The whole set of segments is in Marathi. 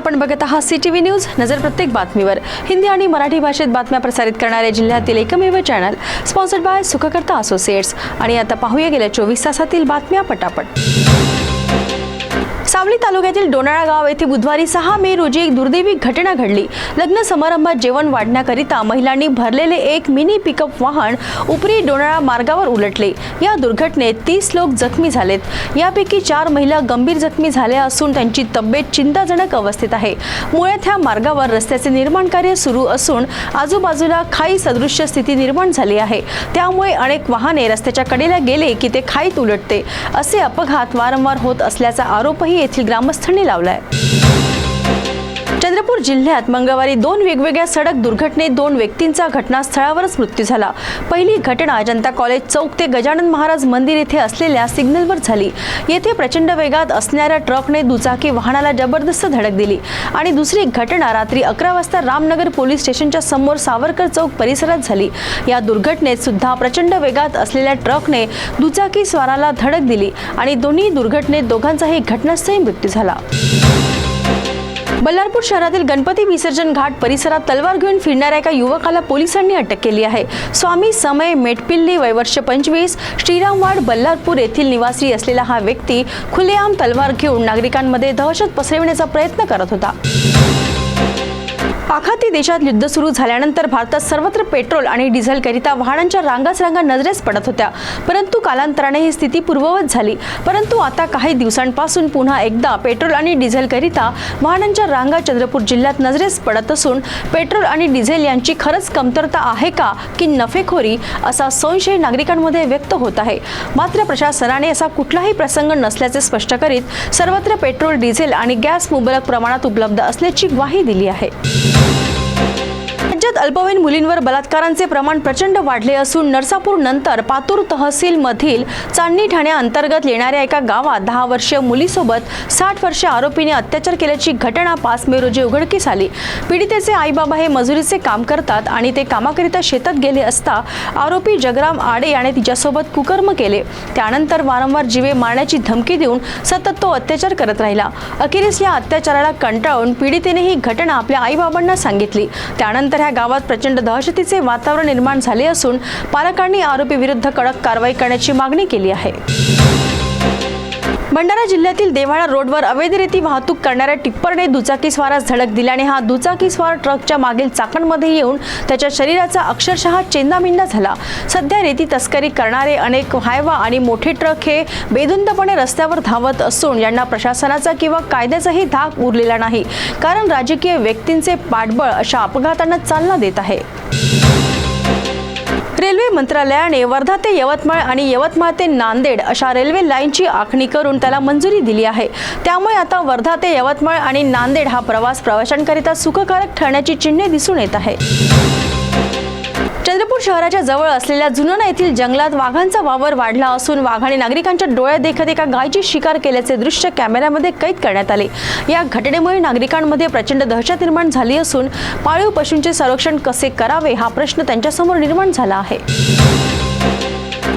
आपण बघत आहात CTV न्यूज. नजर प्रत्येक बातमीवर. हिंदी आणि मराठी भाषेत बातम्या प्रसारित करणारे जिल्ह्यातील एकमेव channel, sponsored by Sukhkarta associates. आणि आता पाहूया गेल्या 24 तासातील बातम्या पटापट. सावली तालुक्यातील डोनाळा गाव येथे बुधवारी 6 मे रोजी एक दुर्दैवी घटना घडली. लग्न समारंभात जेवण वाढण्याकरिता महिलांनी भरलेले एक मिनी पिकअप वाहन उपरी डोनाळा मार्गावर उलटले. या दुर्घटनेत 30 लोक जखमी झालेत. यापैकी 4 महिला गंभीर जखमी झाल्या असून त्यांची तब्येत चिंताजनक अवस्थेत आहे. मुळात ह्या मार्गावर रस्त्याचे निर्माण कार्य सुरू असून आजूबाजूला खाई सदृश्य स्थिती निर्माण झाली आहे. त्यामुळे अनेक वाहने रस्त्याच्या कडेला गेले की ते खाईत उलटते. असे अपघात वारंवार होत असल्याचा आरोपही येथील ग्रामस्थांनी लावलाय. चंद्रपूर जिल्ह्यात मंगळवारी 2 वेगवेगळ्या सडक दुर्घटनेत 2 व्यक्तींचा घटनास्थळावरच मृत्यू झाला. पहिली घटना जनता कॉलेज चौक ते गजानन महाराज मंदिर येथे असलेल्या सिग्नलवर झाली. येथे प्रचंड वेगात असणाऱ्या ट्रकने दुचाकी वाहनाला जबरदस्त धडक दिली. आणि दुसरी घटना रात्री 11 वाजता रामनगर पोलीस स्टेशनच्या समोर सावरकर चौक परिसरात झाली. या दुर्घटनेत सुद्धा प्रचंड वेगात असलेल्या ट्रकने दुचाकी स्वाराला धडक दिली आणि दोन्ही दुर्घटनेत दोघांचाही घटनास्थळी मृत्यू झाला. बल्लारपूर शहरातील गणपती विसर्जन घाट परिसरात तलवार घेऊन फिरणाऱ्या एका युवकाला पोलिसांनी अटक केली आहे. स्वामी समय मेटपिल्ली, वय वर्ष 25, श्रीरामवाड बल्लारपूर येथील निवासी असलेला हा व्यक्ती खुलेआम तलवार घेऊन नागरिकांमध्ये दहशत पसरविण्याचा प्रयत्न करत होता. आखाती देशात युद्ध सुरू झाल्यानंतर भारतात सर्वत्र पेट्रोल आणि डिझेल करिता वाहनांच्या रांगाच रांगा नजरेस पडत होत्या. परंतु कालांतराने ही स्थिती पूर्ववत झाली. परंतु आता काही दिवसांपासून पुन्हा एकदा पेट्रोल आणि डिझेल करिता वाहनांच्या रांगा चंद्रपूर जिल्ह्यात नजरेस पडत असून पेट्रोल आणि डिझेल यांची खरंच कमतरता आहे का की नफेखोरी, असा संशय नागरिकांमध्ये व्यक्त होत आहे. मात्र प्रशासनाने असा कुठलाही प्रसंग नसल्याचे स्पष्ट करीत सर्वत्र पेट्रोल, डिझेल आणि गॅस मुबलक प्रमाणात उपलब्ध असल्याची ग्वाही दिली आहे. राज्यात अल्पवयीन मुलींवर बलात्कारांचे प्रमाण प्रचंड वाढले असून नरसापूर नंतर पातूर तहसील मधील चांदणी ठाण्याअंतर्गत येणाऱ्या एका गावात 10 वर्षीय मुलीसोबत 60 वर्षीय आरोपीने अत्याचार केल्याची घटना 5 मे रोजी उघडकीस आली. पीडितेचे आई-बाबा हे मजुरीचे काम करतात आणि ते कामाकरिता शेतात गेले असता आरोपी जगराम आडे याने तिच्यासोबत कुकर्म केले. त्यानंतर वारंवार जीवे मारण्याची धमकी देऊन सतत तो अत्याचार करत राहिला. अखेरीस या अत्याचाराला कंटाळून पीडितेने ही घटना आपल्या आई-बाबांना सांगितली. त्यानंतर ह्या गावात प्रचंड दहशतीचे वातावरण निर्माण झाले असून पालकांनी आरोपी विरुद्ध कडक कारवाई करण्याची मागणी केली आहे. भंडारा जिल्ह्यातील देवाळा रोडवर अवैध रेती वाहतूक करणाऱ्या टिप्परने दुचाकीस्वारास धडक दिल्याने हा दुचाकीस्वार ट्रकच्या मागील चाकांमध्ये येऊन त्याच्या शरीराचा अक्षरशः चेंदामेंदा झाला. सध्या रेती तस्करी करणारे अनेक हायवा आणि मोठे ट्रक हे बेधुंदपणे रस्त्यावर धावत असून यांना प्रशासनाचा किंवा कायद्याचाही धाक उरलेला नाही. कारण राजकीय व्यक्तींचे पाठबळ अशा अपघातांना चालना देत आहे. रेल्वे मंत्रालयाने वर्धा ते यवतमाळ आणि यवतमाळ ते नांदेड अशा रेल्वे लाईनची आखणी करून त्याला मंजुरी दिली आहे. त्यामुळे आता वर्धा ते यवतमाळ आणि नांदेड हा प्रवास प्रवाशांकरिता सुखकारक ठरण्याची चिन्हे दिसून येत आहे. चंद्रपूर शहराच्या जवळ असलेल्या जुनोना येथील जंगलात वाघांचा वावर वाढला असून वाघाने नागरिकांच्या डोळ्यात देखत एका गायची शिकार केल्याचे दृश्य कॅमेऱ्यामध्ये कैद करण्यात आले. या घटनेमुळे नागरिकांमध्ये प्रचंड दहशत निर्माण झाली असून पाळीव पशूंचे संरक्षण कसे करावे हा प्रश्न त्यांच्यासमोर निर्माण झाला आहे.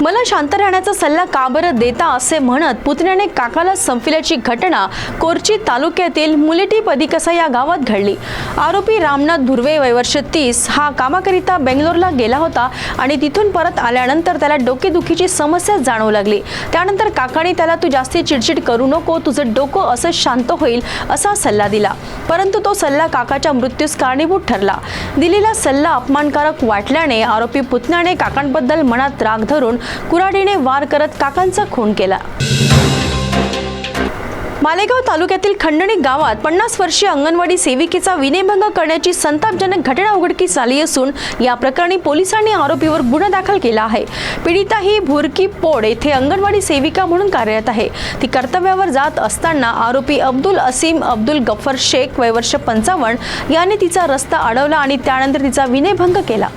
मला शांत राहण्याचा सल्ला का बरं देता असे म्हणत पुतण्याने काकाला संपविल्याची घटना कोरची तालुक्यातील मुलेटी पदिकसा या गावात घडली. आरोपी रामनाथ धुर्वे, वय वर्ष 30, हा कामाकरिता बेंगलोरला गेला होता आणि तिथून परत आल्यानंतर त्याला डोकेदुखीची समस्या जाणवू लागली. त्यानंतर काकाने त्याला तू जास्ती चिडचिड करू नको, तुझं डोकं असं शांत होईल असा सल्ला दिला. परंतु तो सल्ला काकाच्या मृत्यूस कारणीभूत ठरला. दिलेला सल्ला अपमानकारक वाटल्याने आरोपी पुतण्याने काकांबद्दल मनात राग धरून कुऱ्हाडीने वार करत काकांचा खून केला. मालेगाव तालुक्यातील खंडणी गावात 50 वर्षीय अंगणवाडी सेविकेचा विनयभंग करण्याची संतापजनक घटना उघडकीस आली असून या प्रकरणी पोलिसांनी आरोपीवर गुन्हा दाखल केला आहे. पीडिता ही भुरकी पोड येथे अंगणवाडी सेविका म्हणून कार्यरत आहे. ती कर्तव्यावर जात असताना आरोपी अब्दुल असीम अब्दुल गफ्फर शेख, वय वर्ष 55, याने तिचा रस्ता अडवला आणि त्यानंतर तिचा विनयभंग केला.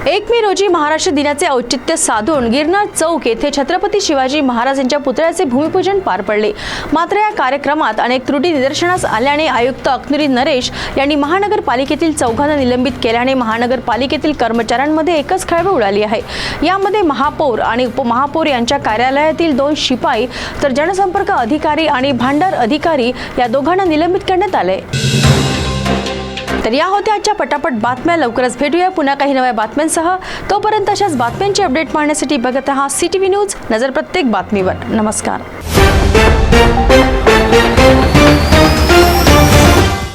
1 मे रोजी महाराष्ट्र दिनाचे औचित्य साधून गिरनार चौक येथे छत्रपती शिवाजी महाराज यांच्या पुतळ्याचे भूमिपूजन पार पडले। मात्र या कार्यक्रमात अनेक त्रुटी निदर्शनास आल्याने आयुक्त अकनुरी नरेश यांनी महानगरपालिकेतील चौघांना निलंबित केल्याने महानगरपालिकेतील कर्मचाऱ्यांमध्ये एकच खळबळ उडाली आहे। यामध्ये महापौर आणि उपमहापौर यांच्या कार्यालयातील 2 शिपाई तर जनसंपर्क अधिकारी आणि भांडार अधिकारी या दोघांना निलंबित करण्यात आले। तर या होत्या आजच्या पटापट बातम्या। लवकरच भेटूया पुन्हा काही नव्या बातम्यांसह। तोपर्यंत अशाच बातम्यांची अपडेट पाहण्यासाठी बघत रहा CTV न्यूज, नजर प्रत्येक बातमीवर। नमस्कार।